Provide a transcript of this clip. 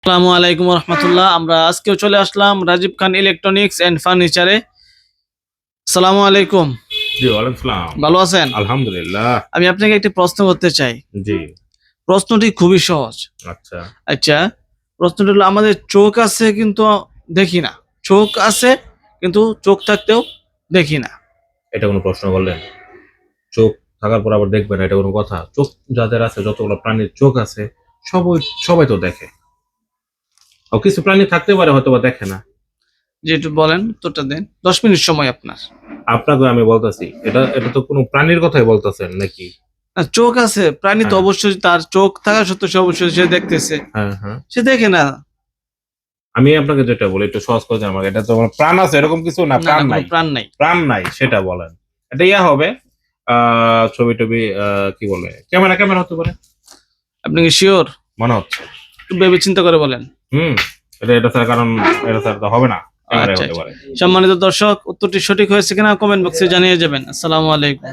আসসালামু আলাইকুম রহমতুল্লাহ। আমরা আজকেও চলে আসলাম রাজীব খান ইলেকট্রনিক্স এন্ড ফার্নিচারে। আসসালামু আলাইকুম। জি, ওয়ালাইকুম সালাম। ভালো আছেন? আলহামদুলিল্লাহ। আমি আপনাকে একটি প্রশ্ন করতে চাই। জি। প্রশ্নটি খুবই সহজ। আচ্ছা। আচ্ছা, প্রশ্নটি হলো আমাদের চোখ আছে কিন্তু দেখি না, চোখ আছে কিন্তু চোখ থাকতেও দেখি না। এটা কোনো প্রশ্ন করলেন? চোখ থাকার পর আবার দেখবেন, এটা কোনো কথা? চোখ যাদের আছে, যতগুলো প্রাণীর চোখ আছে, সবাই সবাই তো দেখে। কিছু প্রাণী থাকতে পারে হয়তোবা দেখে না। যে একটু বলেন, উত্তরটা দেন। 10 মিনিট সময় আপনার। আপনাকে আমি বলতেছি, এটা তো কোনো প্রাণীর কথাই বলতেছেন নাকি? না, চোখ আছে, প্রাণী তো হ্যাঁ। অবশ্যই তার চোখ থাকা সত্ত্বেও সে অবশ্যই সে দেখতেছে, হ্যাঁ, হ্যাঁ। সে দেখে না। আমি আপনাকে যেটা বলি একটু সহজ করে জানাবো, এটা তো আমার প্রাণ আছে এরকম কিছু না, না, প্রাণ কোনো নাই। প্রাণ নাই। প্রাণ নাই সেটা বলেন। এটা হবে ছবি টবি, কি বলে, ক্যামেরা হতে পারে। আপনি কি শিওর? মনে হচ্ছে। একটু ভেবে চিন্তা করে বলেন। হুম। এটা স্যার, কারণ এটা স্যার তো হবে না, ক্যামেরায় আচ্ছা হতে আচ্ছা। পারে। সম্মানিত দর্শক, উত্তরটি সঠিক হয়েছে কিনা কমেন্ট বক্সে জানিয়ে যাবেন। আসসালামু আলাইকুম।